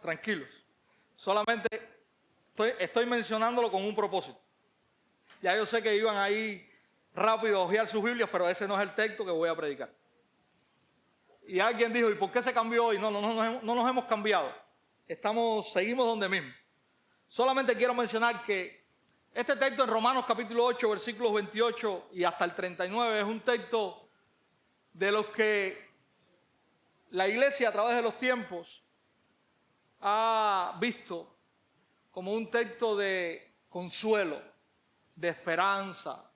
tranquilos. Solamente estoy mencionándolo con un propósito. Ya yo sé que iban ahí rápido a hojear sus Biblias, pero ese no es el texto que voy a predicar. Y alguien dijo, ¿y por qué se cambió hoy? No nos hemos cambiado. Seguimos donde mismo. Solamente quiero mencionar que este texto en Romanos capítulo 8, versículos 28 y hasta el 39 es un texto de los que la iglesia a través de los tiempos ha visto como un texto de consuelo, de esperanza.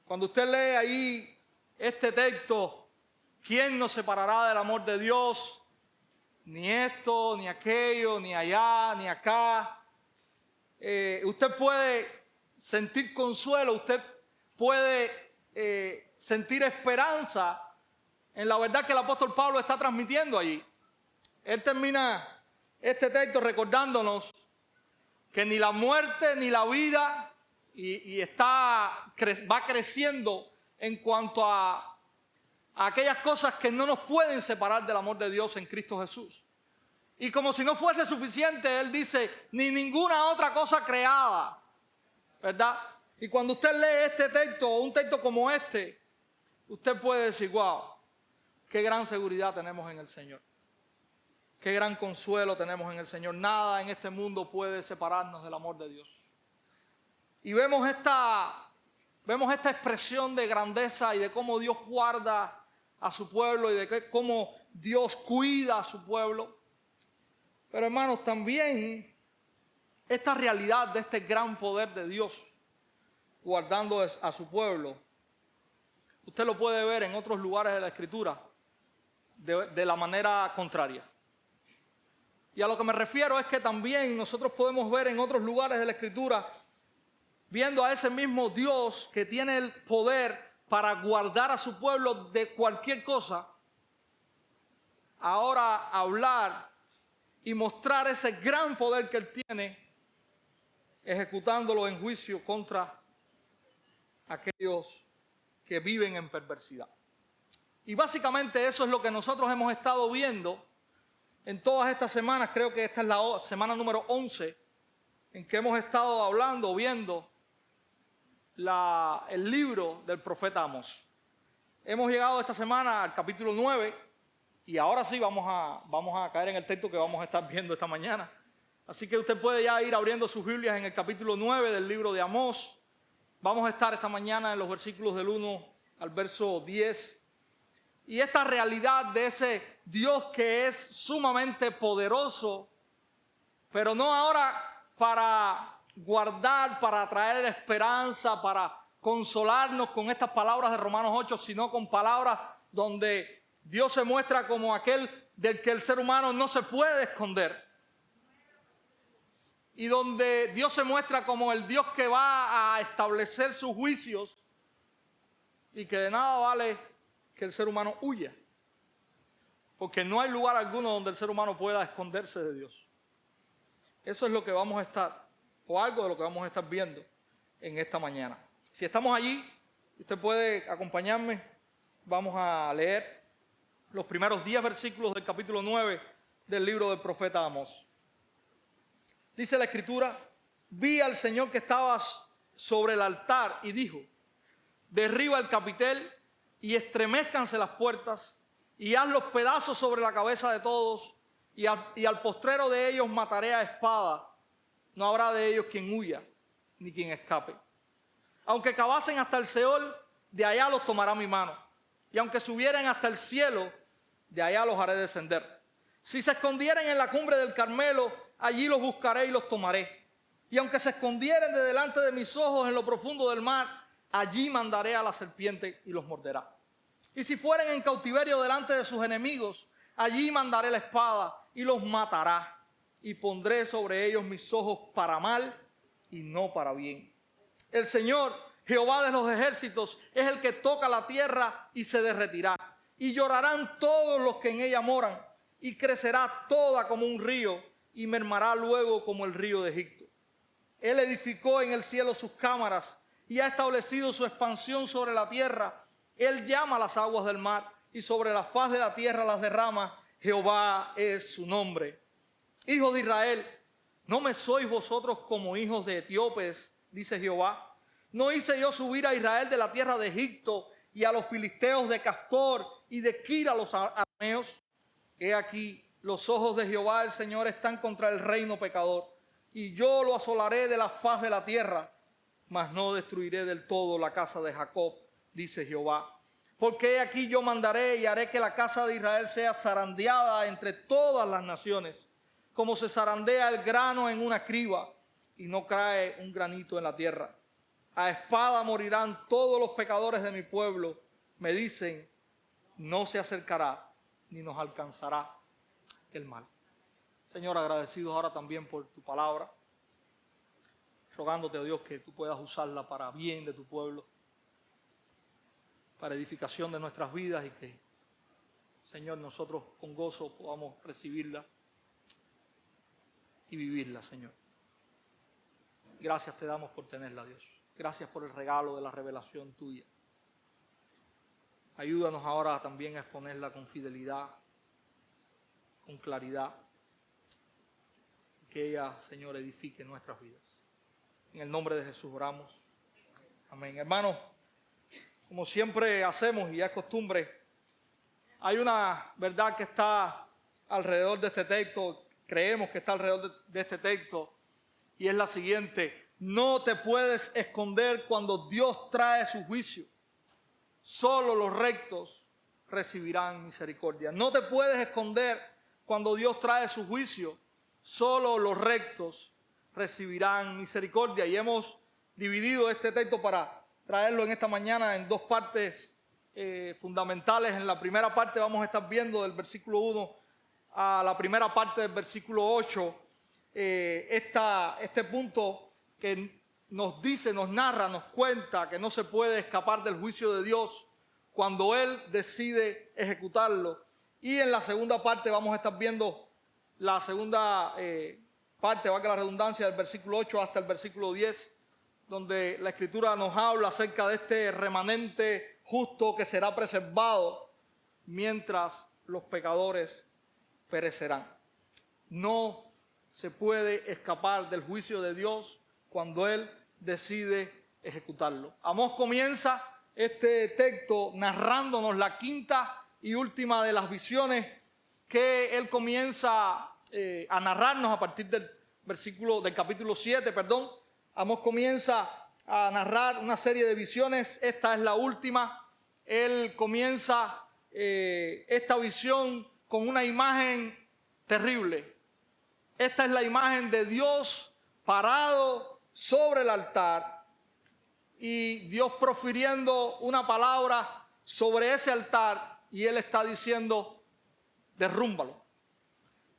Cuando usted lee ahí este texto, ¿quién nos separará del amor de Dios? Ni esto, ni aquello, ni allá, ni acá. Usted puede sentir consuelo, usted puede sentir esperanza en la verdad que el apóstol Pablo está transmitiendo allí. Él termina este texto recordándonos que ni la muerte ni la vida va creciendo en cuanto a aquellas cosas que no nos pueden separar del amor de Dios en Cristo Jesús. Y como si no fuese suficiente, él dice, ni ninguna otra cosa creada, ¿verdad? Y cuando usted lee este texto o un texto como este, usted puede decir, wow, qué gran seguridad tenemos en el Señor. Qué gran consuelo tenemos en el Señor. Nada en este mundo puede separarnos del amor de Dios. Y vemos esta expresión de grandeza y de cómo Dios guarda a su pueblo y de cómo Dios cuida a su pueblo. Pero hermanos, también esta realidad de este gran poder de Dios guardando a su pueblo, usted lo puede ver en otros lugares de la Escritura de la manera contraria. Y a lo que me refiero es que también nosotros podemos ver en otros lugares de la Escritura, viendo a ese mismo Dios que tiene el poder para guardar a su pueblo de cualquier cosa, ahora hablar y mostrar ese gran poder que Él tiene, ejecutándolo en juicio contra aquellos que viven en perversidad. Y básicamente eso es lo que nosotros hemos estado viendo en todas estas semanas. Creo que esta es la semana número 11 en que hemos estado hablando, viendo el libro del profeta Amós. Hemos llegado esta semana al capítulo 9 y ahora sí vamos a caer en el texto que vamos a estar viendo esta mañana. Así que usted puede ya ir abriendo sus Biblias en el capítulo 9 del libro de Amós. Vamos a estar esta mañana en los versículos del 1 al verso 10. Y esta realidad de ese Dios que es sumamente poderoso, pero no ahora para guardar, para traer esperanza, para consolarnos con estas palabras de Romanos 8, sino con palabras donde Dios se muestra como aquel del que el ser humano no se puede esconder. Y donde Dios se muestra como el Dios que va a establecer sus juicios y que de nada vale que el ser humano huya. Porque no hay lugar alguno donde el ser humano pueda esconderse de Dios. Eso es lo que vamos a estar, o algo de lo que vamos a estar viendo en esta mañana. Si estamos allí, usted puede acompañarme. Vamos a leer los primeros 10 versículos del capítulo 9 del libro del profeta Amós. Dice la Escritura, vi al Señor que estaba sobre el altar y dijo, derriba el capitel y estremezcanse las puertas y haz los pedazos sobre la cabeza de todos y al postrero de ellos mataré a espada. No habrá de ellos quien huya ni quien escape. Aunque cavasen hasta el Seol, de allá los tomará mi mano. Y aunque subieren hasta el cielo, de allá los haré descender. Si se escondieren en la cumbre del Carmelo, allí los buscaré y los tomaré. Y aunque se escondieren de delante de mis ojos en lo profundo del mar, allí mandaré a la serpiente y los morderá. Y si fueren en cautiverio delante de sus enemigos, allí mandaré la espada y los matará. Y pondré sobre ellos mis ojos para mal y no para bien. El Señor, Jehová de los ejércitos, es el que toca la tierra y se derretirá. Y llorarán todos los que en ella moran. Y crecerá toda como un río y mermará luego como el río de Egipto. Él edificó en el cielo sus cámaras y ha establecido su expansión sobre la tierra. Él llama las aguas del mar y sobre la faz de la tierra las derrama. Jehová es su nombre. Hijos de Israel, ¿no me sois vosotros como hijos de etíopes? Dice Jehová. ¿No hice yo subir a Israel de la tierra de Egipto y a los filisteos de Castor y de Kir a los arameos? He aquí, los ojos de Jehová el Señor están contra el reino pecador, y yo lo asolaré de la faz de la tierra, mas no destruiré del todo la casa de Jacob, dice Jehová. Porque he aquí yo mandaré y haré que la casa de Israel sea zarandeada entre todas las naciones, como se zarandea el grano en una criba, y no cae un granito en la tierra. A espada morirán todos los pecadores de mi pueblo. Me dicen, no se acercará ni nos alcanzará el mal. Señor, agradecidos ahora también por tu palabra, rogándote, oh Dios, que tú puedas usarla para bien de tu pueblo, para edificación de nuestras vidas, y que, Señor, nosotros con gozo podamos recibirla y vivirla, Señor. Gracias te damos por tenerla, Dios. Gracias por el regalo de la revelación tuya. Ayúdanos ahora también a exponerla con fidelidad, con claridad. Que ella, Señor, edifique nuestras vidas. En el nombre de Jesús oramos. Amén. Hermanos, como siempre hacemos y ya es costumbre, hay una verdad que está alrededor de este texto, creemos que está alrededor de este texto, y es la siguiente: no te puedes esconder cuando Dios trae su juicio. Solo los rectos recibirán misericordia. No te puedes esconder cuando Dios trae su juicio. Solo los rectos recibirán misericordia. Y hemos dividido este texto para traerlo en esta mañana en dos partes fundamentales. En la primera parte vamos a estar viendo del versículo 1 a la primera parte del versículo 8 este punto que nos dice, nos narra, nos cuenta que no se puede escapar del juicio de Dios cuando Él decide ejecutarlo. Y en la segunda parte vamos a estar viendo la segunda parte, valga la redundancia, del versículo 8 hasta el versículo 10, donde la Escritura nos habla acerca de este remanente justo que será preservado mientras los pecadores perecerán. No se puede escapar del juicio de Dios cuando Él decide ejecutarlo. Amós comienza este texto narrándonos la quinta y última de las visiones que Él comienza a narrarnos a partir del capítulo 7, Amós comienza a narrar una serie de visiones. Esta es la última. Él comienza esta visión con una imagen terrible. Esta es la imagen de Dios parado sobre el altar y Dios profiriendo una palabra sobre ese altar, y Él está diciendo, derrúmbalo.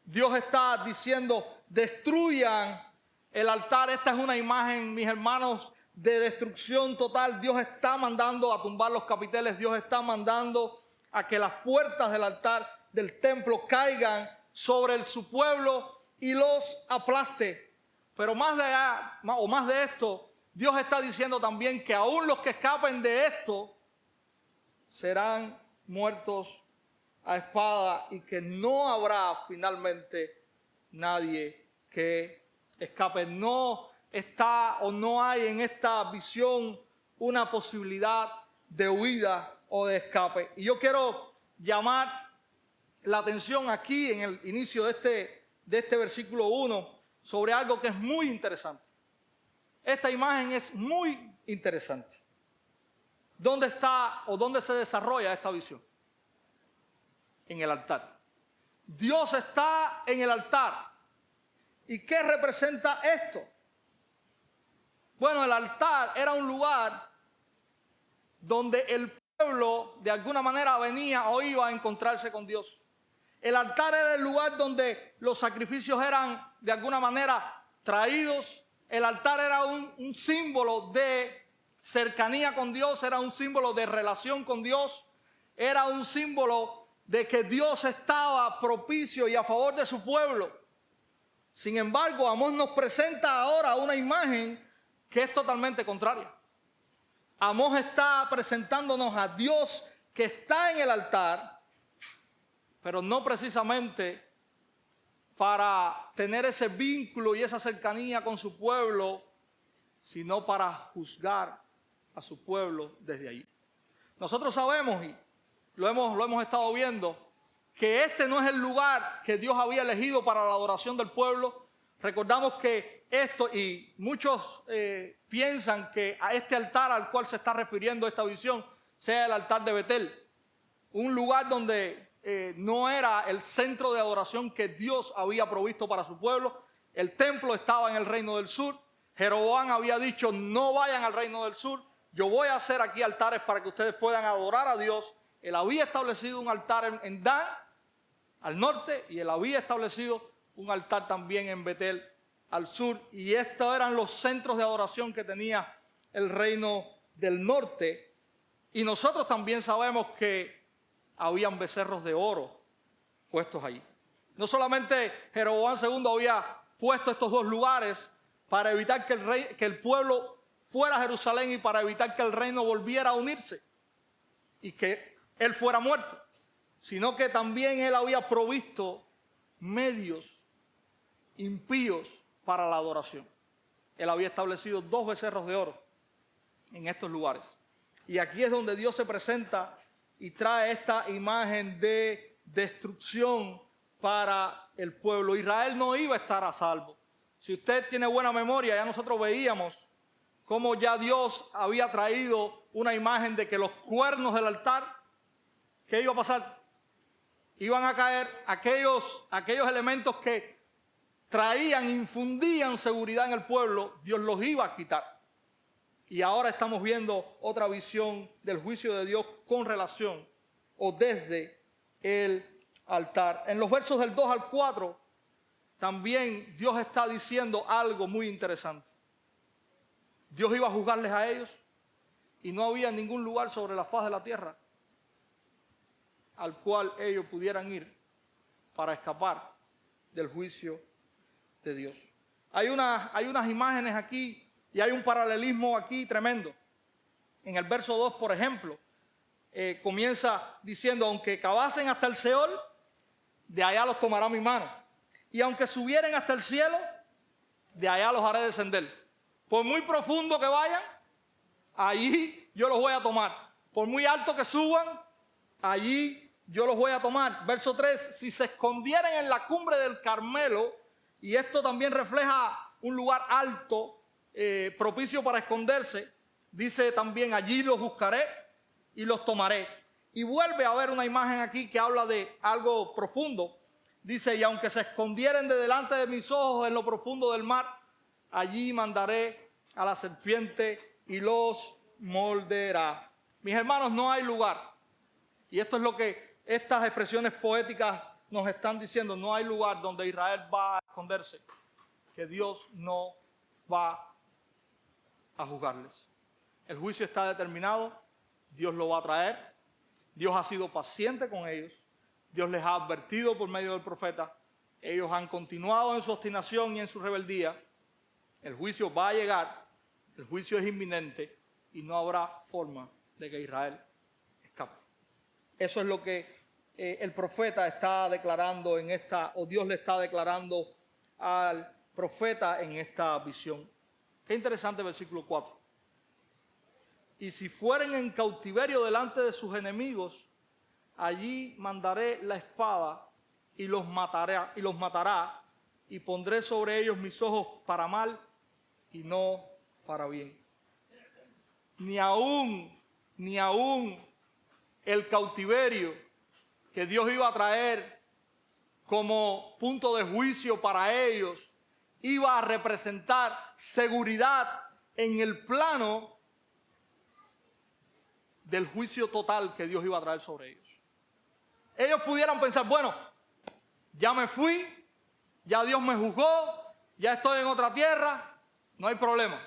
Dios está diciendo, destruyan el altar. Esta es una imagen, mis hermanos, de destrucción total. Dios está mandando a tumbar los capiteles. Dios está mandando a que las puertas del altar del templo caigan sobre su pueblo y los aplaste. Pero más de esto, Dios está diciendo también que aún los que escapen de esto serán muertos a espada, y que no habrá finalmente nadie que escape. No está o no hay en esta visión una posibilidad de huida o de escape. Y yo quiero llamar la atención aquí en el inicio de este versículo 1 sobre algo que es muy interesante. Esta imagen es muy interesante. ¿Dónde está o dónde se desarrolla esta visión? En el altar. Dios está en el altar. ¿Y qué representa esto? Bueno, el altar era un lugar donde el pueblo de alguna manera venía o iba a encontrarse con Dios. El altar era el lugar donde los sacrificios eran de alguna manera traídos. El altar era un símbolo de cercanía con Dios, era un símbolo de relación con Dios, era un símbolo de que Dios estaba propicio y a favor de su pueblo. Sin embargo, Amós nos presenta ahora una imagen que es totalmente contraria. Amós está presentándonos a Dios que está en el altar, pero no precisamente para tener ese vínculo y esa cercanía con su pueblo, sino para juzgar a su pueblo desde allí. Nosotros sabemos, y lo hemos estado viendo, que este no es el lugar que Dios había elegido para la adoración del pueblo. Recordamos que esto, y muchos piensan que a este altar al cual se está refiriendo esta visión sea el altar de Betel, un lugar donde no era el centro de adoración que Dios había provisto para su pueblo. El templo estaba en el reino del sur. Jeroboam había dicho: no vayan al reino del sur, yo voy a hacer aquí altares para que ustedes puedan adorar a Dios. Él había establecido un altar en Dan, al norte, y él había establecido un altar también en Betel, al sur, y estos eran los centros de adoración que tenía el reino del norte. Y nosotros también sabemos que habían becerros de oro puestos allí. No solamente Jeroboam II había puesto estos dos lugares para evitar que el pueblo fuera a Jerusalén y para evitar que el reino volviera a unirse y que él fuera muerto, sino que también él había provisto medios impíos para la adoración. Él había establecido 2 becerros de oro en estos lugares. Y aquí es donde Dios se presenta y trae esta imagen de destrucción para el pueblo. Israel no iba a estar a salvo. Si usted tiene buena memoria, ya nosotros veíamos cómo ya Dios había traído una imagen de que los cuernos del altar, ¿qué iba a pasar? Iban a caer aquellos elementos que traían, infundían seguridad en el pueblo, Dios los iba a quitar. Y ahora estamos viendo otra visión del juicio de Dios con relación o desde el altar. En los versos del 2 al 4, también Dios está diciendo algo muy interesante. Dios iba a juzgarles a ellos y no había ningún lugar sobre la faz de la tierra al cual ellos pudieran ir para escapar del juicio de Dios. Hay unas imágenes aquí y hay un paralelismo aquí tremendo. En el verso 2, por ejemplo, comienza diciendo: aunque cavasen hasta el Seol, de allá los tomará mi mano. Y aunque subieren hasta el cielo, de allá los haré descender. Por muy profundo que vayan, allí yo los voy a tomar. Por muy alto que suban, allí yo los voy a tomar. Verso 3, si se escondieran en la cumbre del Carmelo, y esto también refleja un lugar alto, propicio para esconderse, dice también: allí los buscaré y los tomaré. Y vuelve a haber una imagen aquí que habla de algo profundo. Dice: y aunque se escondieren de delante de mis ojos en lo profundo del mar, allí mandaré a la serpiente y los morderá. Mis hermanos, no hay lugar. Y esto es lo que estas expresiones poéticas nos están diciendo: no hay lugar donde Israel va a esconderse, que Dios no va a juzgarles. El juicio está determinado, Dios lo va a traer. Dios ha sido paciente con ellos, Dios les ha advertido por medio del profeta. Ellos han continuado en su obstinación y en su rebeldía. El juicio va a llegar, el juicio es inminente y no habrá forma de que Israel escape. Eso es lo que el profeta está declarando en esta, o Dios le está declarando al profeta en esta visión. Qué interesante el versículo 4. Y si fueren en cautiverio delante de sus enemigos, allí mandaré la espada y los matará, y pondré sobre ellos mis ojos para mal y no para bien. Ni aún el cautiverio que Dios iba a traer como punto de juicio para ellos iba a representar seguridad en el plano del juicio total que Dios iba a traer sobre ellos. Ellos pudieran pensar: bueno, ya me fui, ya Dios me juzgó, ya estoy en otra tierra, no hay problema.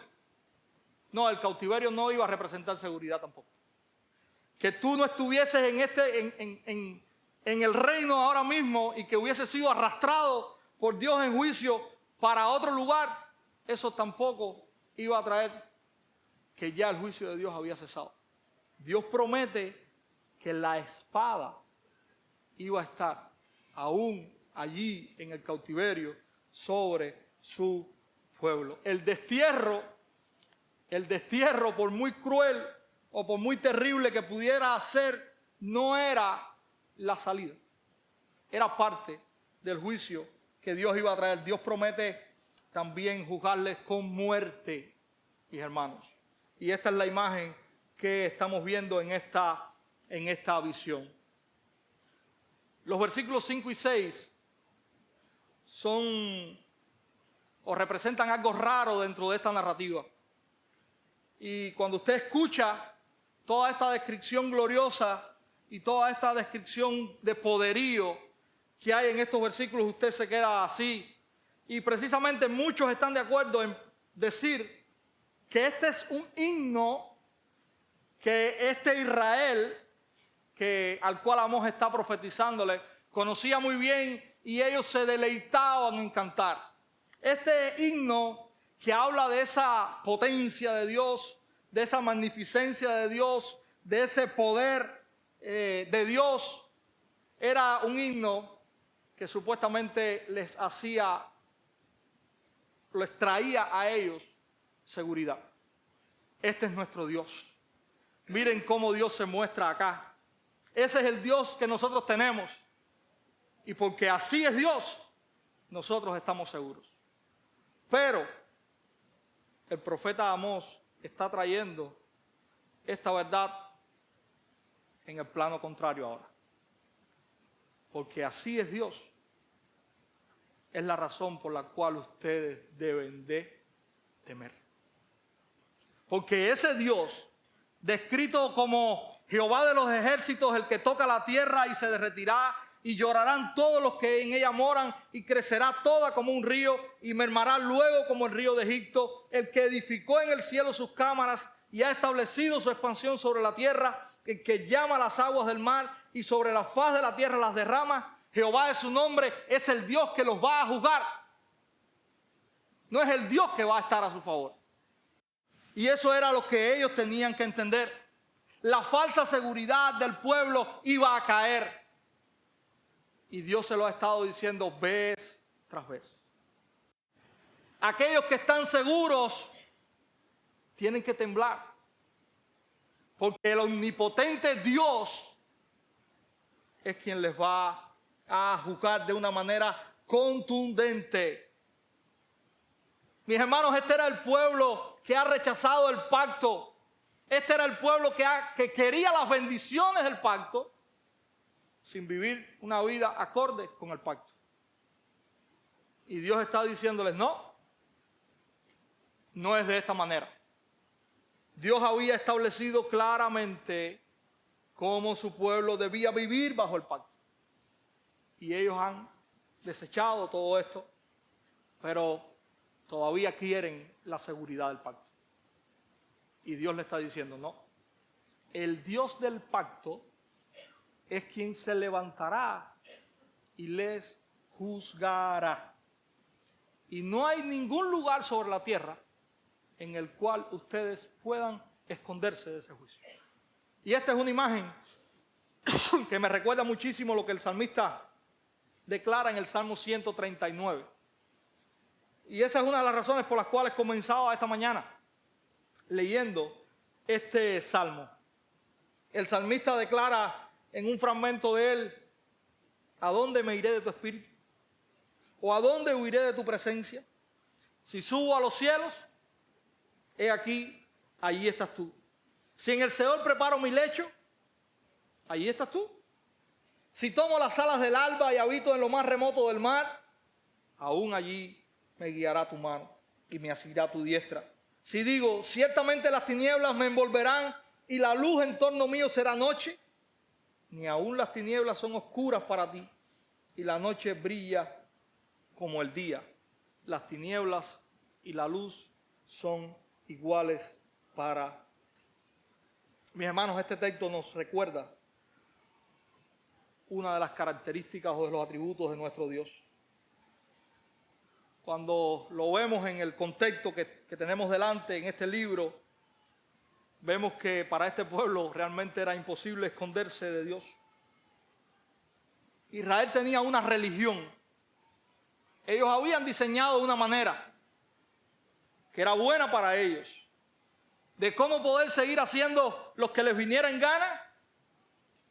No, el cautiverio no iba a representar seguridad tampoco. Que tú no estuvieses en el reino ahora mismo y que hubieses sido arrastrado por Dios en juicio para otro lugar, eso tampoco iba a traer que ya el juicio de Dios había cesado. Dios promete que la espada iba a estar aún allí en el cautiverio sobre su pueblo. El destierro, por muy cruel o por muy terrible que pudiera ser, no era la salida. Era parte del juicio que Dios iba a traer. Dios promete también juzgarles con muerte, mis hermanos. Y esta es la imagen que estamos viendo en esta visión. Los versículos 5 y 6 son o representan algo raro dentro de esta narrativa. Y cuando usted escucha toda esta descripción gloriosa y toda esta descripción de poderío que hay en estos versículos, usted se queda así. Y precisamente muchos están de acuerdo en decir que este es un himno que este Israel, al cual Amós está profetizándole, conocía muy bien y ellos se deleitaban en cantar. Este himno que habla de esa potencia de Dios, de esa magnificencia de Dios, de ese poder de Dios, era un himno que supuestamente les traía a ellos seguridad. Este es nuestro Dios. Miren cómo Dios se muestra acá. Ese es el Dios que nosotros tenemos. Y porque así es Dios, nosotros estamos seguros. Pero el profeta Amós está trayendo esta verdad en el plano contrario ahora. Porque así es Dios. Es la razón por la cual ustedes deben de temer. Porque ese Dios, descrito como Jehová de los ejércitos, el que toca la tierra y se derretirá, y llorarán todos los que en ella moran, y crecerá toda como un río, y mermará luego como el río de Egipto, el que edificó en el cielo sus cámaras, y ha establecido su expansión sobre la tierra, el que llama las aguas del mar, y sobre la faz de la tierra las derrama. Jehová es su nombre, es el Dios que los va a juzgar. No es el Dios que va a estar a su favor. Y eso era lo que ellos tenían que entender. La falsa seguridad del pueblo iba a caer. Y Dios se lo ha estado diciendo vez tras vez. Aquellos que están seguros tienen que temblar. Porque el omnipotente Dios es quien les va a juzgar de una manera contundente. Mis hermanos, este era el pueblo que ha rechazado el pacto. Este era el pueblo que quería las bendiciones del pacto sin vivir una vida acorde con el pacto. Y Dios está diciéndoles, no es de esta manera. Dios había establecido claramente cómo su pueblo debía vivir bajo el pacto. Y ellos han desechado todo esto, pero todavía quieren la seguridad del pacto. Y Dios le está diciendo, no, el Dios del pacto es quien se levantará y les juzgará. Y no hay ningún lugar sobre la tierra en el cual ustedes puedan esconderse de ese juicio. Y esta es una imagen que me recuerda muchísimo lo que el salmista declara en el Salmo 139. Y esa es una de las razones por las cuales comenzaba esta mañana leyendo este salmo. El salmista declara en un fragmento de él, ¿a dónde me iré de tu espíritu? ¿O a dónde huiré de tu presencia? Si subo a los cielos, he aquí, allí estás tú. Si en el Seol preparo mi lecho, allí estás tú. Si tomo las alas del alba y habito en lo más remoto del mar, aún allí me guiará tu mano y me asirá tu diestra. Si digo, ciertamente las tinieblas me envolverán y la luz en torno mío será noche, ni aún las tinieblas son oscuras para ti y la noche brilla como el día. Las tinieblas y la luz son iguales para ti. Mis hermanos, este texto nos recuerda una de las características o de los atributos de nuestro Dios. Cuando lo vemos en el contexto que tenemos delante en este libro, vemos que para este pueblo realmente era imposible esconderse de Dios. Israel tenía una religión Ellos habían diseñado una manera que era buena para ellos, de cómo poder seguir haciendo lo que les viniera en gana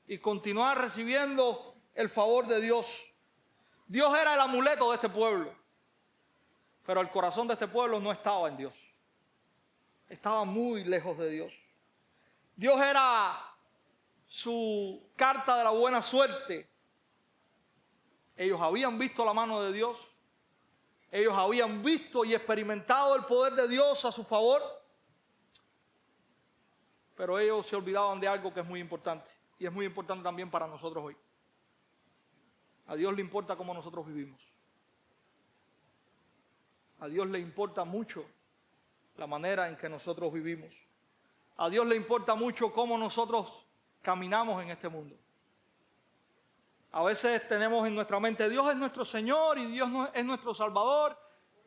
y continuar recibiendo el favor de Dios. Dios era el amuleto de este pueblo, pero el corazón de este pueblo no estaba en Dios. Estaba muy lejos de Dios. Dios era su carta de la buena suerte. Ellos habían visto la mano de Dios. Ellos habían visto y experimentado el poder de Dios a su favor. Pero ellos se olvidaban de algo que es muy importante. Y es muy importante también para nosotros hoy. A Dios le importa cómo nosotros vivimos. A Dios le importa mucho la manera en que nosotros vivimos. A Dios le importa mucho cómo nosotros caminamos en este mundo. A veces tenemos en nuestra mente, Dios es nuestro Señor y Dios es nuestro Salvador,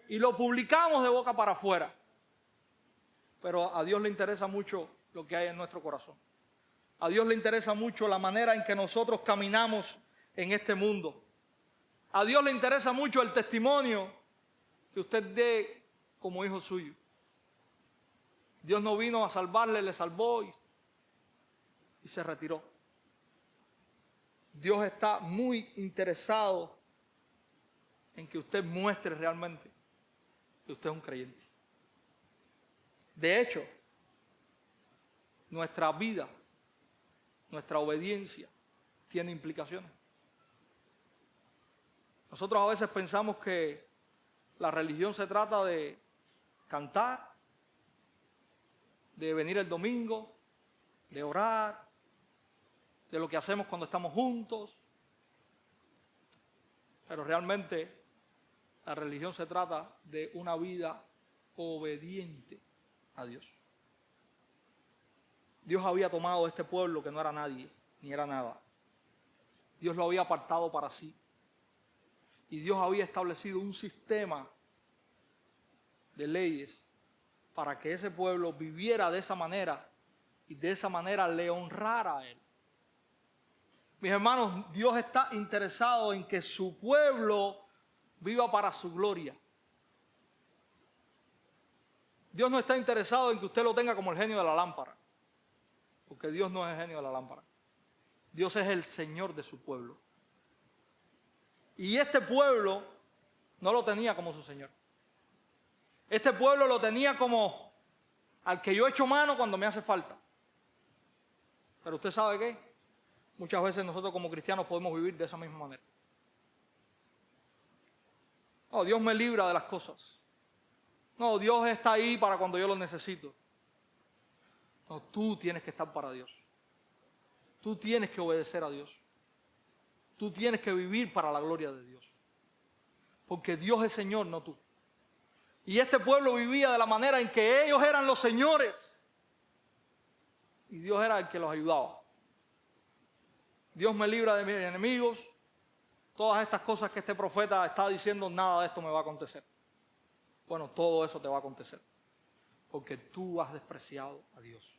y lo publicamos de boca para afuera. Pero a Dios le interesa mucho lo que hay en nuestro corazón. A Dios le interesa mucho la manera en que nosotros caminamos en este mundo. A Dios le interesa mucho el testimonio que usted dé como hijo suyo. Dios no vino a salvarle, le salvó y se retiró. Dios está muy interesado en que usted muestre realmente que usted es un creyente. De hecho, nuestra vida, nuestra obediencia tiene implicaciones. Nosotros a veces pensamos que la religión se trata de cantar, de venir el domingo, de orar, de lo que hacemos cuando estamos juntos. Pero realmente la religión se trata de una vida obediente a Dios. Dios había tomado este pueblo que no era nadie, ni era nada. Dios lo había apartado para sí. Y Dios había establecido un sistema de leyes para que ese pueblo viviera de esa manera y de esa manera le honrara a Él. Mis hermanos, Dios está interesado en que su pueblo viva para su gloria. Dios no está interesado en que usted lo tenga como el genio de la lámpara, porque Dios no es el genio de la lámpara. Dios es el Señor de su pueblo. Y este pueblo no lo tenía como su Señor. Este pueblo lo tenía como al que yo echo mano cuando me hace falta. Pero usted sabe qué, muchas veces nosotros como cristianos podemos vivir de esa misma manera. No, Dios me libra de las cosas. No, Dios está ahí para cuando yo lo necesito. No, tú tienes que estar para Dios. Tú tienes que obedecer a Dios. Tú tienes que vivir para la gloria de Dios. Porque Dios es Señor, no tú. Y este pueblo vivía de la manera en que ellos eran los señores. Y Dios era el que los ayudaba. Dios me libra de mis enemigos. Todas estas cosas que este profeta está diciendo, nada de esto me va a acontecer. Bueno, todo eso te va a acontecer. Porque tú has despreciado a Dios.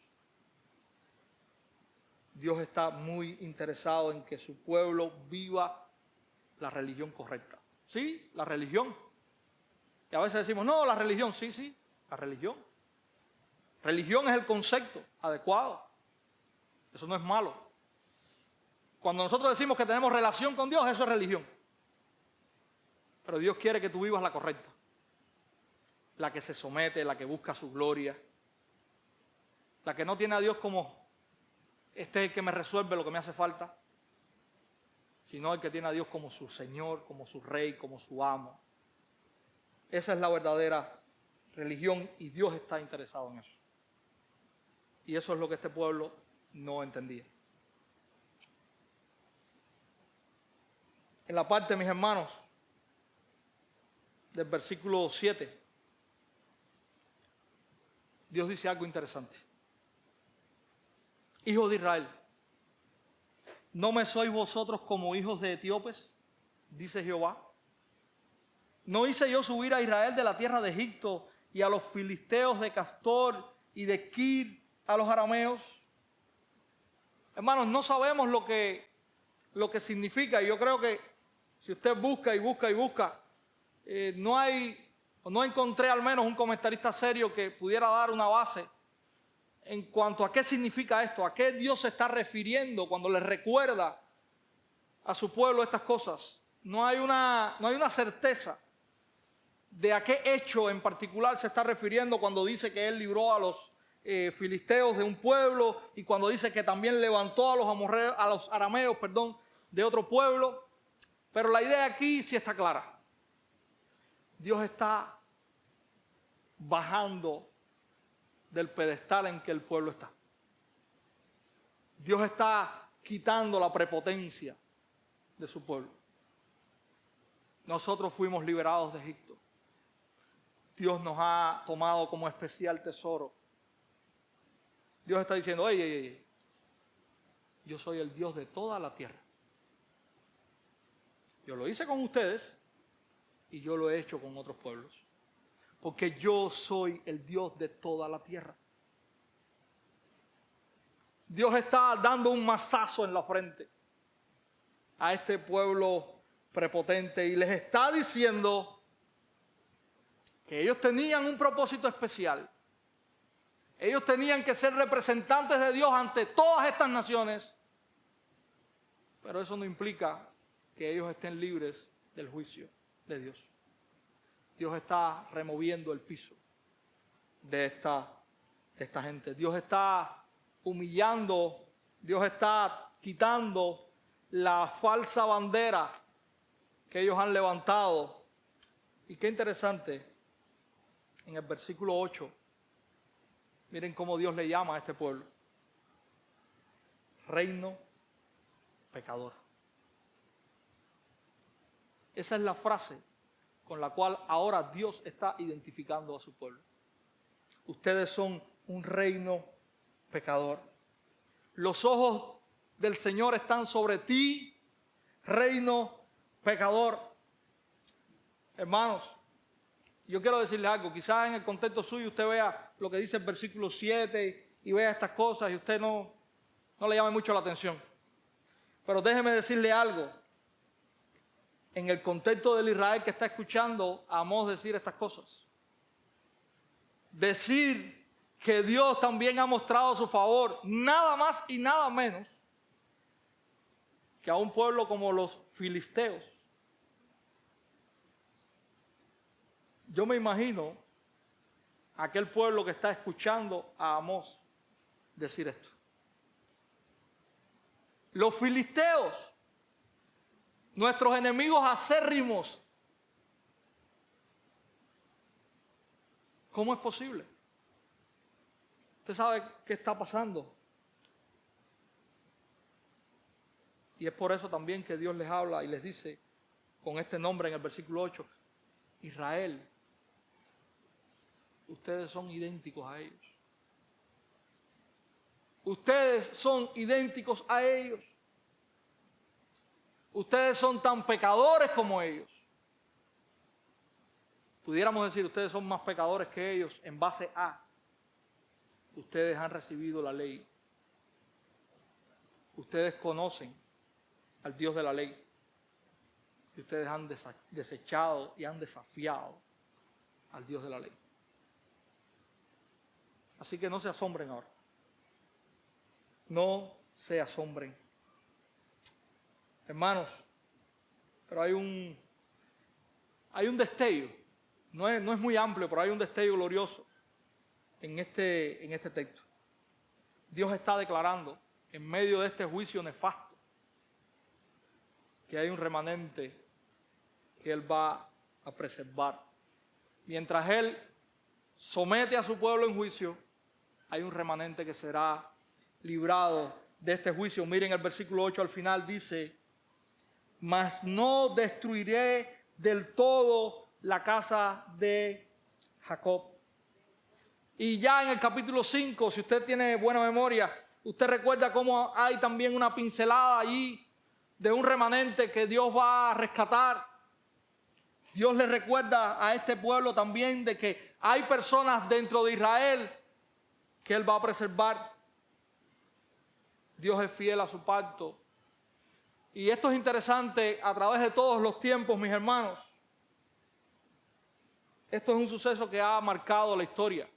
Dios está muy interesado en que su pueblo viva la religión correcta. Sí, la religión. Y a veces decimos, no, la religión, sí, la religión. Religión es el concepto adecuado. Eso no es malo. Cuando nosotros decimos que tenemos relación con Dios, eso es religión. Pero Dios quiere que tú vivas la correcta. La que se somete, la que busca su gloria. La que no tiene a Dios como este es el que me resuelve lo que me hace falta, sino el que tiene a Dios como su Señor, como su Rey, como su amo. Esa es la verdadera religión y Dios está interesado en eso. Y eso es lo que este pueblo no entendía. En la parte, mis hermanos, del versículo 7, Dios dice algo interesante. Hijos de Israel, ¿no me sois vosotros como hijos de etíopes? Dice Jehová. ¿No hice yo subir a Israel de la tierra de Egipto y a los filisteos de Castor y de Kir a los arameos? Hermanos, no sabemos lo que significa. Y yo creo que si usted busca y busca y busca, no encontré al menos un comentarista serio que pudiera dar una base en cuanto a qué significa esto, a qué Dios se está refiriendo cuando le recuerda a su pueblo estas cosas. No hay una certeza de a qué hecho en particular se está refiriendo cuando dice que Él libró a los filisteos de un pueblo y cuando dice que también levantó a los arameos, de otro pueblo. Pero la idea aquí sí está clara. Dios está bajando del pedestal en que el pueblo está. Dios está quitando la prepotencia de su pueblo. Nosotros fuimos liberados de Egipto. Dios nos ha tomado como especial tesoro. Dios está diciendo, hey, yo soy el Dios de toda la tierra. Yo lo hice con ustedes y yo lo he hecho con otros pueblos. Porque yo soy el Dios de toda la tierra. Dios está dando un mazazo en la frente a este pueblo prepotente y les está diciendo que ellos tenían un propósito especial. Ellos tenían que ser representantes de Dios ante todas estas naciones, pero eso no implica que ellos estén libres del juicio de Dios. Dios está removiendo el piso de esta gente. Dios está humillando, Dios está quitando la falsa bandera que ellos han levantado. Y qué interesante, en el versículo 8, miren cómo Dios le llama a este pueblo. Reino pecador. Esa es la frase con la cual ahora Dios está identificando a su pueblo. Ustedes son un reino pecador. Los ojos del Señor están sobre ti, reino pecador. Hermanos, yo quiero decirles algo. Quizás en el contexto suyo usted vea lo que dice el versículo 7 y vea estas cosas y usted no le llame mucho la atención. Pero déjeme decirle algo. En el contexto del Israel que está escuchando a Amós decir estas cosas. Decir que Dios también ha mostrado su favor, nada más y nada menos que a un pueblo como los filisteos. Yo me imagino a aquel pueblo que está escuchando a Amós decir esto. Los filisteos, nuestros enemigos acérrimos. ¿Cómo es posible? Usted sabe qué está pasando. Y es por eso también que Dios les habla y les dice con este nombre en el versículo 8, Israel, ustedes son idénticos a ellos. Ustedes son idénticos a ellos. Ustedes son tan pecadores como ellos. Pudiéramos decir, ustedes son más pecadores que ellos en base a, ustedes han recibido la ley. Ustedes conocen al Dios de la ley. Y ustedes han desechado y han desafiado al Dios de la ley. Así que no se asombren ahora. No se asombren. Hermanos, pero hay un destello. No es muy amplio, pero hay un destello glorioso en este texto. Dios está declarando en medio de este juicio nefasto que hay un remanente que Él va a preservar. Mientras Él somete a su pueblo en juicio, hay un remanente que será librado de este juicio. Miren el versículo 8 al final dice, mas no destruiré del todo la casa de Jacob. Y ya en el capítulo 5, si usted tiene buena memoria, usted recuerda cómo hay también una pincelada allí de un remanente que Dios va a rescatar. Dios le recuerda a este pueblo también de que hay personas dentro de Israel que Él va a preservar. Dios es fiel a su pacto. Y esto es interesante a través de todos los tiempos, mis hermanos. esto es un suceso que ha marcado la historia.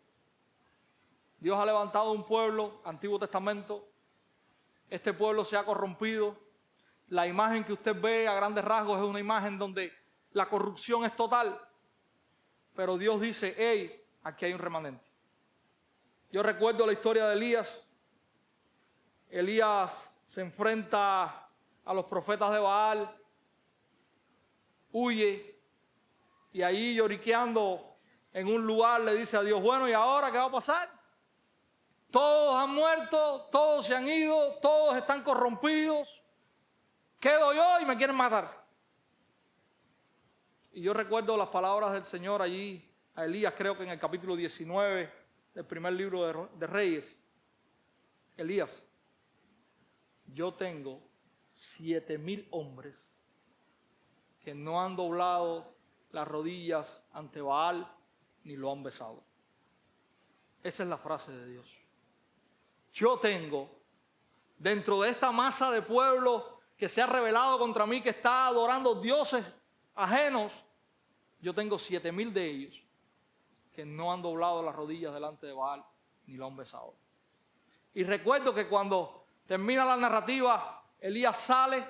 Dios ha levantado un pueblo, Antiguo Testamento. Este pueblo se ha corrompido. La imagen que usted ve a grandes rasgos es una imagen donde la corrupción es total. Pero Dios dice, hey, aquí hay un remanente. Yo recuerdo la historia de Elías. Elías se enfrenta a los profetas de Baal, huye, y ahí lloriqueando en un lugar le dice a Dios, bueno, ¿y ahora qué va a pasar? Todos han muerto, todos se han ido, todos están corrompidos. Quedo yo y me quieren matar. Y yo recuerdo las palabras del Señor allí a Elías, creo que en el capítulo 19 del primer libro de Reyes. Elías, yo tengo 7,000 hombres que no han doblado las rodillas ante Baal ni lo han besado. Esa es la frase de Dios. Yo tengo, dentro de esta masa de pueblo que se ha rebelado contra mí, que está adorando dioses ajenos, yo tengo 7,000 de ellos que no han doblado las rodillas delante de Baal ni lo han besado. Y recuerdo que cuando termina la narrativa, Elías sale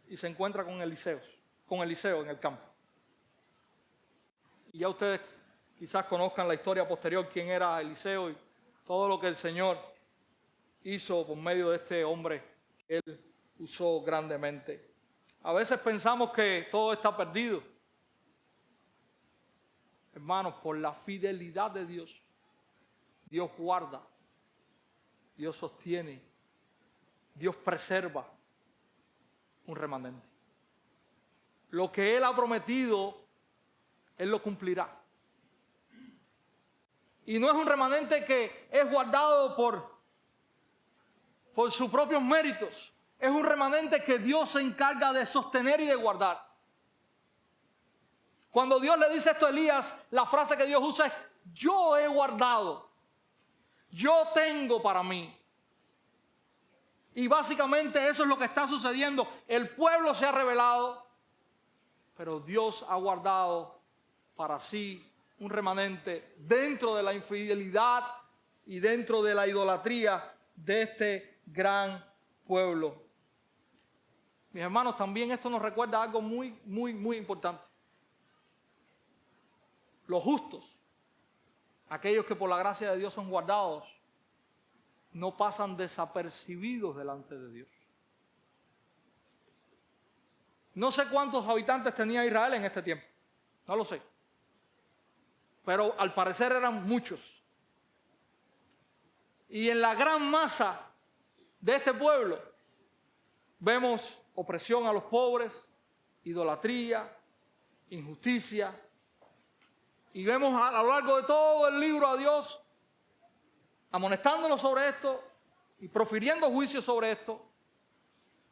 y se encuentra con Eliseo en el campo. Y ya ustedes quizás conozcan la historia posterior, quién era Eliseo y todo lo que el Señor hizo por medio de este hombre que Él usó grandemente. A veces pensamos que todo está perdido. Hermanos, por la fidelidad de Dios, Dios guarda, Dios sostiene, Dios preserva un remanente. Lo que Él ha prometido, Él lo cumplirá. Y no es un remanente que es guardado por sus propios méritos. Es un remanente que Dios se encarga de sostener y de guardar. Cuando Dios le dice esto a Elías, la frase que Dios usa es, yo he guardado, yo tengo para mí. Y básicamente eso es lo que está sucediendo. El pueblo se ha rebelado, pero Dios ha guardado para sí un remanente dentro de la infidelidad y dentro de la idolatría de este gran pueblo. Mis hermanos, también esto nos recuerda algo muy, muy, muy importante. Los justos, aquellos que por la gracia de Dios son guardados, no pasan desapercibidos delante de Dios. No sé cuántos habitantes tenía Israel en este tiempo, no lo sé. Pero al parecer eran muchos. Y en la gran masa de este pueblo vemos opresión a los pobres, idolatría, injusticia. Y vemos a lo largo de todo el libro a Dios amonestándonos sobre esto y profiriendo juicios sobre esto.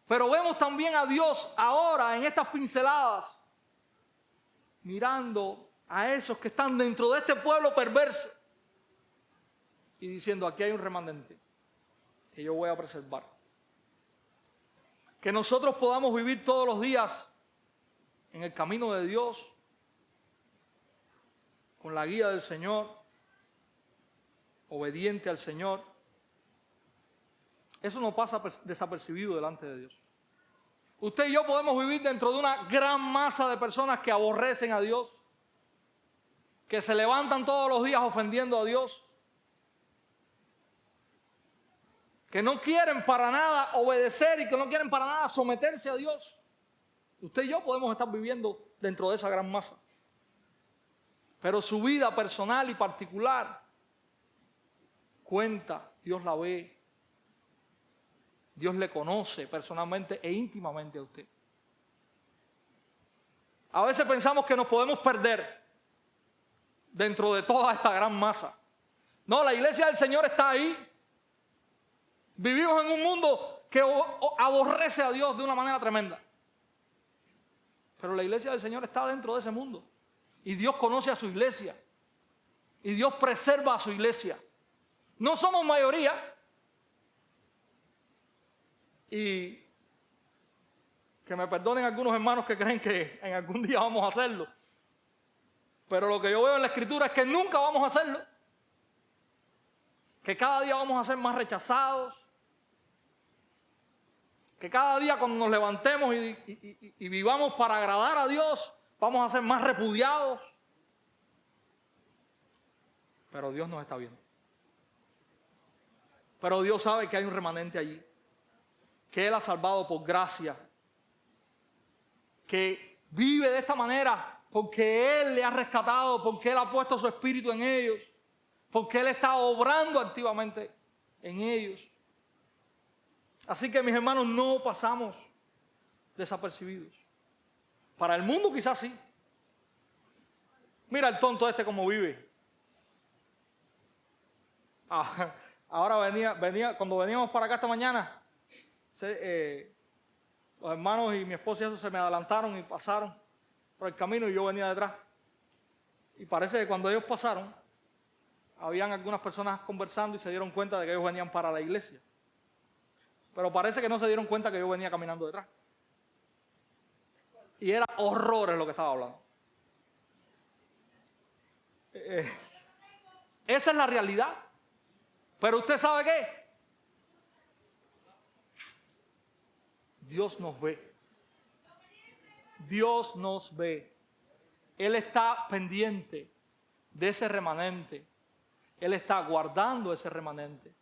Pero vemos también a Dios ahora en estas pinceladas mirando a esos que están dentro de este pueblo perverso y diciendo, aquí hay un remanente que yo voy a preservar. Que nosotros podamos vivir todos los días en el camino de Dios, con la guía del Señor, obediente al Señor. Eso no pasa desapercibido delante de Dios. Usted y yo podemos vivir dentro de una gran masa de personas que aborrecen a Dios, que se levantan todos los días ofendiendo a Dios, que no quieren para nada obedecer y que no quieren para nada someterse a Dios. Usted y yo podemos estar viviendo dentro de esa gran masa. Pero su vida personal y particular cuenta, Dios la ve, Dios le conoce personalmente e íntimamente a usted. A veces pensamos que nos podemos perder dentro de toda esta gran masa. No, la iglesia del Señor está ahí. Vivimos en un mundo que aborrece a Dios de una manera tremenda. Pero la iglesia del Señor está dentro de ese mundo. Y Dios conoce a su iglesia. Y Dios preserva a su iglesia. No somos mayoría. Y que me perdonen algunos hermanos que creen que en algún día vamos a hacerlo. Pero lo que yo veo en la Escritura es que nunca vamos a hacerlo. Que cada día vamos a ser más rechazados. Que cada día cuando nos levantemos y vivamos para agradar a Dios, vamos a ser más repudiados. Pero Dios nos está viendo. Pero Dios sabe que hay un remanente allí, que Él ha salvado por gracia, que vive de esta manera porque Él le ha rescatado, porque Él ha puesto su espíritu en ellos, porque Él está obrando activamente en ellos. Así que, mis hermanos, no pasamos desapercibidos. Para el mundo quizás sí. Mira el tonto este cómo vive. Ahora cuando veníamos para acá esta mañana, los hermanos y mi esposa y eso se me adelantaron y pasaron por el camino y yo venía detrás. Y parece que cuando ellos pasaron, habían algunas personas conversando y se dieron cuenta de que ellos venían para la iglesia. Pero parece que no se dieron cuenta que yo venía caminando detrás. Y era horrores lo que estaba hablando. Esa es la realidad. Pero usted sabe qué, Dios nos ve. Dios nos ve. Él está pendiente de ese remanente. Él está guardando ese remanente.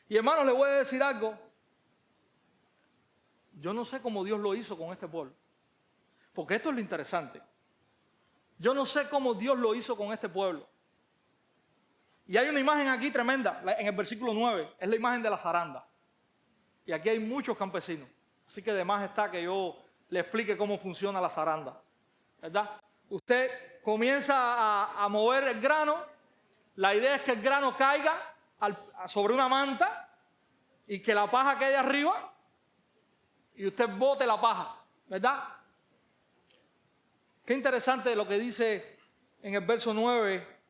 Y hermanos, le voy a decir algo. Yo no sé cómo Dios lo hizo con este pueblo. Porque esto es lo interesante. Yo no sé cómo Dios lo hizo con este pueblo. Y hay una imagen aquí tremenda, en el versículo 9, es la imagen de la zaranda. Y aquí hay muchos campesinos, así que de más está que yo le explique cómo funciona la zaranda, ¿verdad? Usted comienza a mover el grano, la idea es que el grano caiga sobre una manta y que la paja quede arriba y usted bote la paja, ¿verdad? Qué interesante lo que dice en el verso 9.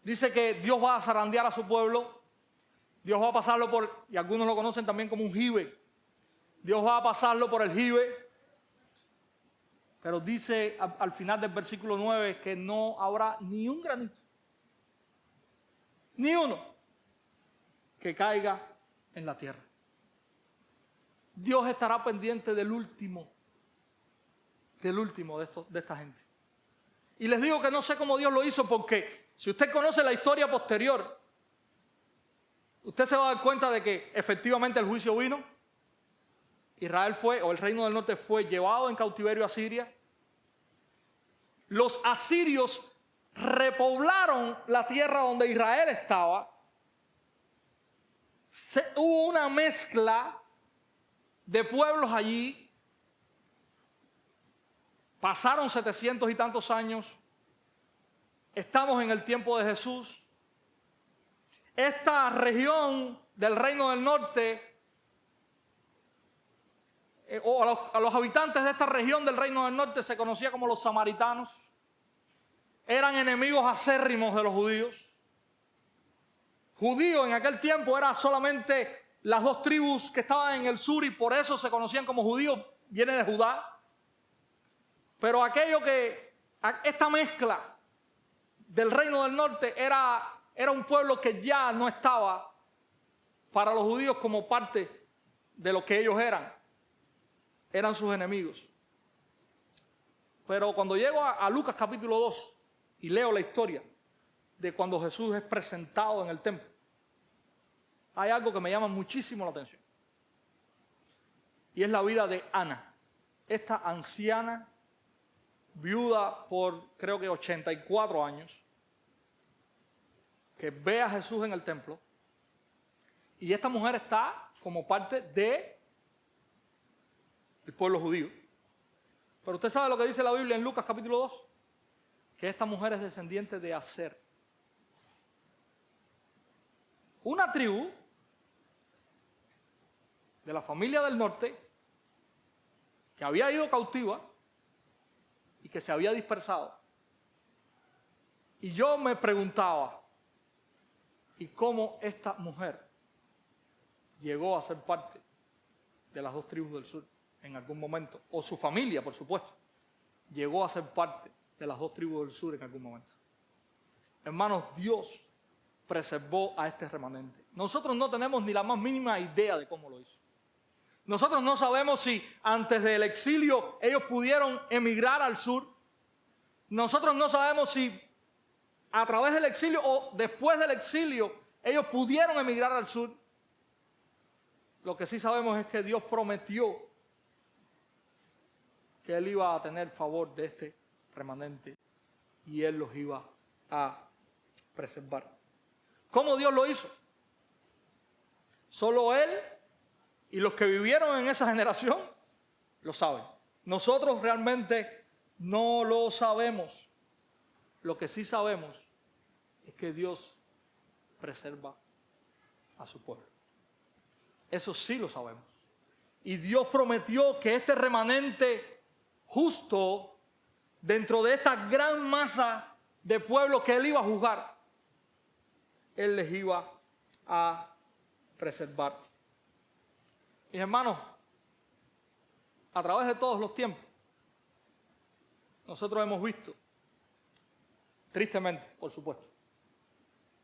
Dice que Dios va a zarandear a su pueblo. Dios va a pasarlo por, y algunos lo conocen también como un jibe. Dios va a pasarlo por el jibe. Pero dice al final del versículo 9 que no habrá ni un granito, ni uno, que caiga en la tierra. Dios estará pendiente del último de esta gente. Y les digo que no sé cómo Dios lo hizo porque si usted conoce la historia posterior, usted se va a dar cuenta de que efectivamente el juicio vino. Israel fue, o el reino del norte fue llevado en cautiverio a Siria. Los asirios repoblaron la tierra donde Israel estaba. Hubo una mezcla de pueblos allí. Pasaron 700 y tantos años. Estamos en el tiempo de Jesús. Esta región del reino del norte, o a los habitantes de esta región del reino del norte se conocía como los samaritanos. Eran enemigos acérrimos de los judíos. Judío en aquel tiempo era solamente las dos tribus que estaban en el sur y por eso se conocían como judíos, viene de Judá. Pero esta mezcla del reino del norte era un pueblo que ya no estaba para los judíos como parte de lo que ellos eran. Eran sus enemigos. Pero cuando llego a Lucas capítulo 2 y leo la historia de cuando Jesús es presentado en el templo, hay algo que me llama muchísimo la atención. Y es la vida de Ana, esta anciana, viuda por creo que 84 años, que ve a Jesús en el templo. Y esta mujer está como parte del pueblo judío. Pero usted sabe lo que dice la Biblia en Lucas capítulo 2, que esta mujer es descendiente de Aser. Una tribu de la familia del norte que había ido cautiva y que se había dispersado. Y yo me preguntaba, ¿y cómo esta mujer llegó a ser parte de las dos tribus del sur en algún momento? O su familia, por supuesto, llegó a ser parte de las 2 tribus del sur en algún momento. Hermanos, Dios preservó a este remanente. Nosotros no tenemos ni la más mínima idea de cómo lo hizo. Nosotros no sabemos si antes del exilio ellos pudieron emigrar al sur. Nosotros no sabemos si a través del exilio o después del exilio ellos pudieron emigrar al sur. Lo que sí sabemos es que Dios prometió que Él iba a tener favor de este remanente y Él los iba a preservar. ¿Cómo Dios lo hizo? Solo Él y los que vivieron en esa generación lo saben. Nosotros realmente no lo sabemos. Lo que sí sabemos es que Dios preserva a su pueblo. Eso sí lo sabemos. Y Dios prometió que este remanente justo, dentro de esta gran masa de pueblo que Él iba a juzgar, Él les iba a preservar. Mis hermanos, a través de todos los tiempos, nosotros hemos visto, tristemente, por supuesto,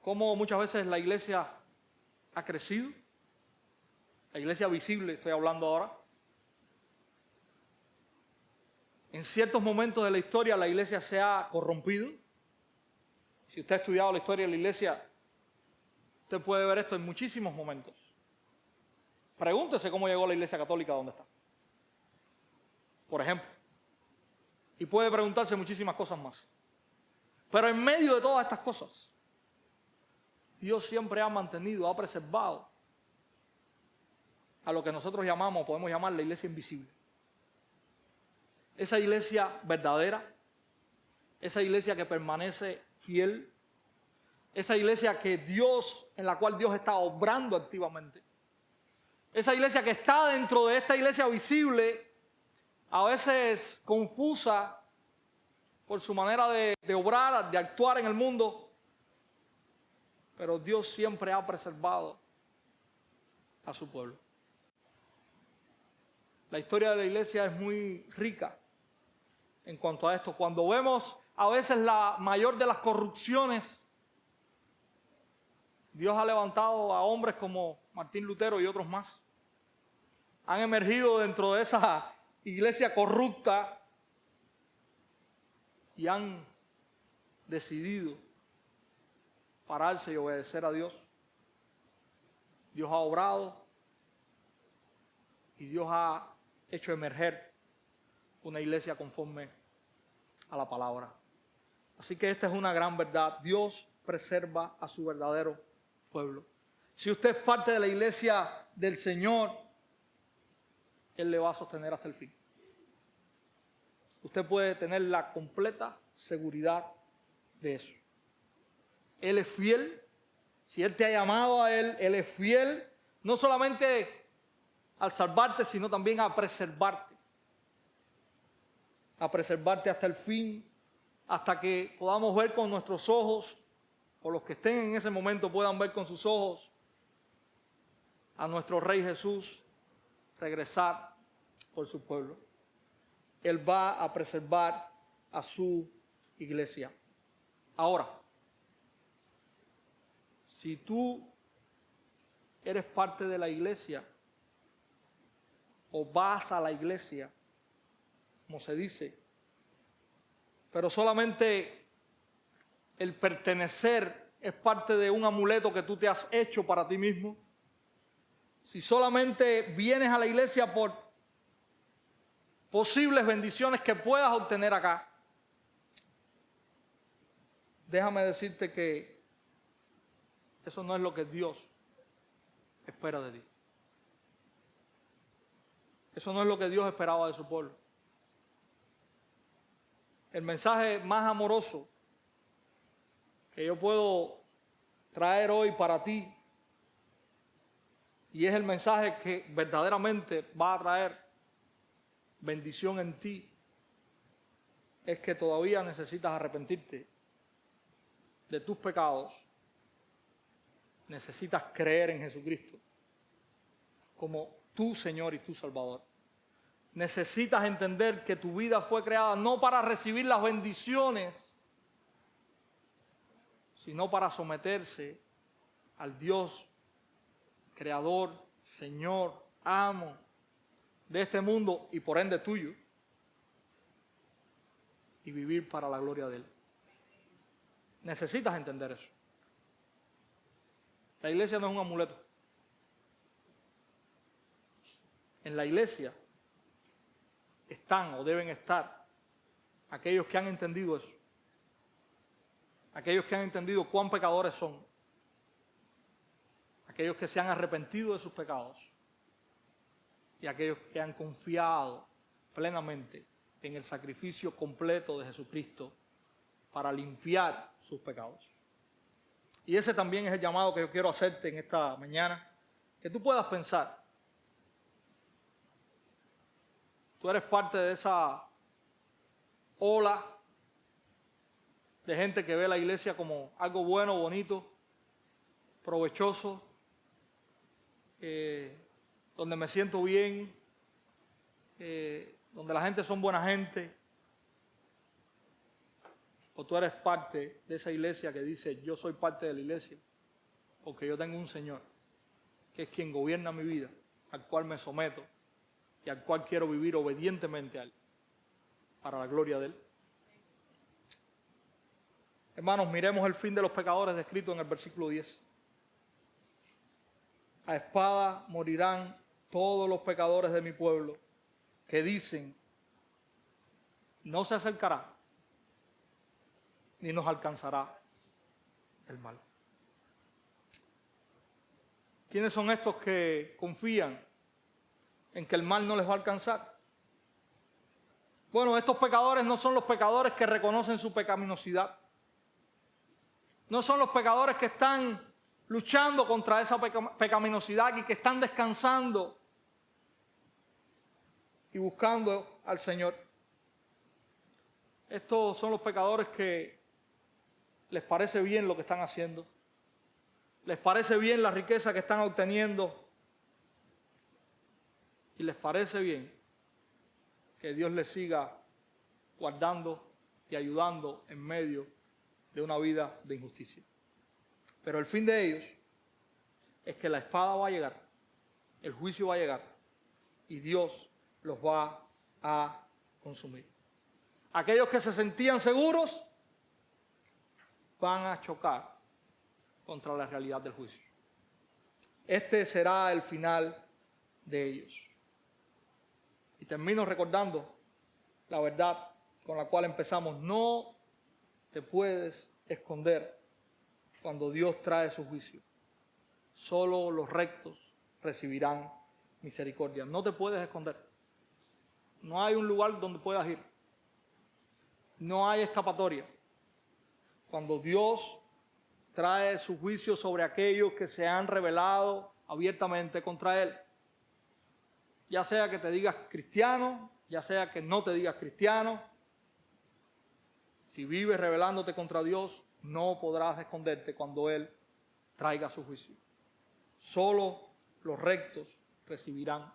cómo muchas veces la iglesia ha crecido, la iglesia visible, estoy hablando ahora. En ciertos momentos de la historia la iglesia se ha corrompido. Si usted ha estudiado la historia de la iglesia, usted puede ver esto en muchísimos momentos. Pregúntese cómo llegó la iglesia católica a donde está, por ejemplo. Y puede preguntarse muchísimas cosas más. Pero en medio de todas estas cosas, Dios siempre ha mantenido, ha preservado a lo que nosotros llamamos, podemos llamar la iglesia invisible. Esa iglesia verdadera, esa iglesia que permanece fiel, esa iglesia que Dios, en la cual Dios está obrando activamente, esa iglesia que está dentro de esta iglesia visible, a veces confusa por su manera de obrar, de actuar en el mundo, pero Dios siempre ha preservado a su pueblo. La historia de la iglesia es muy rica en cuanto a esto. Cuando vemos a veces la mayor de las corrupciones, Dios ha levantado a hombres como Martín Lutero y otros más. Han emergido dentro de esa iglesia corrupta y han decidido pararse y obedecer a Dios. Dios ha obrado y Dios ha hecho emerger una iglesia conforme a la palabra. Así que esta es una gran verdad. Dios preserva a su verdadero pueblo. Si usted es parte de la iglesia del Señor, Él le va a sostener hasta el fin. Usted puede tener la completa seguridad de eso. Él es fiel. Si Él te ha llamado a Él, Él es fiel, no solamente al salvarte, sino también a preservarte. A preservarte hasta el fin, hasta que podamos ver con nuestros ojos, o los que estén en ese momento puedan ver con sus ojos, a nuestro Rey Jesús regresar por su pueblo. Él va a preservar a su iglesia. Ahora, si tú eres parte de la iglesia, o vas a la iglesia, como se dice, pero solamente el pertenecer es parte de un amuleto que tú te has hecho para ti mismo, si solamente vienes a la iglesia por posibles bendiciones que puedas obtener acá, déjame decirte que eso no es lo que Dios espera de ti. Eso no es lo que Dios esperaba de su pueblo. El mensaje más amoroso que yo puedo traer hoy para ti, y es el mensaje que verdaderamente va a traer bendición en ti, es que todavía necesitas arrepentirte de tus pecados, necesitas creer en Jesucristo como tu Señor y tu Salvador. necesitas entender que tu vida fue creada no para recibir las bendiciones, sino para someterse al Dios, creador, Señor, amo de este mundo y por ende tuyo, y vivir para la gloria de Él. Necesitas entender eso. La iglesia no es un amuleto. En la iglesia están o deben estar aquellos que han entendido eso. Aquellos que han entendido cuán pecadores son. Aquellos que se han arrepentido de sus pecados. Y aquellos que han confiado plenamente en el sacrificio completo de Jesucristo para limpiar sus pecados. Y ese también es el llamado que yo quiero hacerte en esta mañana, que tú puedas pensar. Tú eres parte de esa ola de gente que ve la iglesia como algo bueno, bonito, provechoso, donde me siento bien, donde la gente son buena gente. O tú eres parte de esa iglesia que dice, yo soy parte de la iglesia, porque yo tengo un Señor, que es quien gobierna mi vida, al cual me someto y al cual quiero vivir obedientemente a Él, para la gloria de Él. Hermanos, miremos el fin de los pecadores descrito en el versículo 10. A espada morirán todos los pecadores de mi pueblo, que dicen, no se acercará, ni nos alcanzará el mal. ¿Quiénes son estos que confían en que el mal no les va a alcanzar? Bueno, estos pecadores no son los pecadores que reconocen su pecaminosidad. No son los pecadores que están luchando contra esa pecaminosidad y que están descansando y buscando al Señor. Estos son los pecadores que les parece bien lo que están haciendo. Les parece bien la riqueza que están obteniendo. Y les parece bien que Dios les siga guardando y ayudando en medio de una vida de injusticia. Pero el fin de ellos es que la espada va a llegar, el juicio va a llegar y Dios los va a consumir. Aquellos que se sentían seguros van a chocar contra la realidad del juicio. Este será el final de ellos. Y termino recordando la verdad con la cual empezamos. No te puedes esconder cuando Dios trae su juicio. Solo los rectos recibirán misericordia. No te puedes esconder. No hay un lugar donde puedas ir. No hay escapatoria. Cuando Dios trae su juicio sobre aquellos que se han rebelado abiertamente contra Él. Ya sea que te digas cristiano, ya sea que no te digas cristiano, si vives rebelándote contra Dios, no podrás esconderte cuando Él traiga su juicio. Solo los rectos recibirán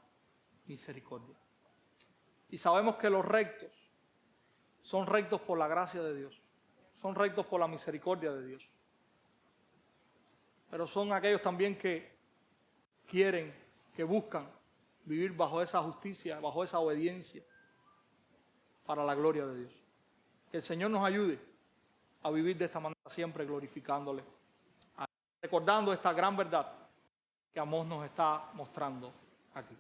misericordia. Y sabemos que los rectos son rectos por la gracia de Dios. Son rectos por la misericordia de Dios. Pero son aquellos también que quieren, que buscan vivir bajo esa justicia, bajo esa obediencia, para la gloria de Dios. Que el Señor nos ayude a vivir de esta manera siempre glorificándole, recordando esta gran verdad que Amós nos está mostrando aquí.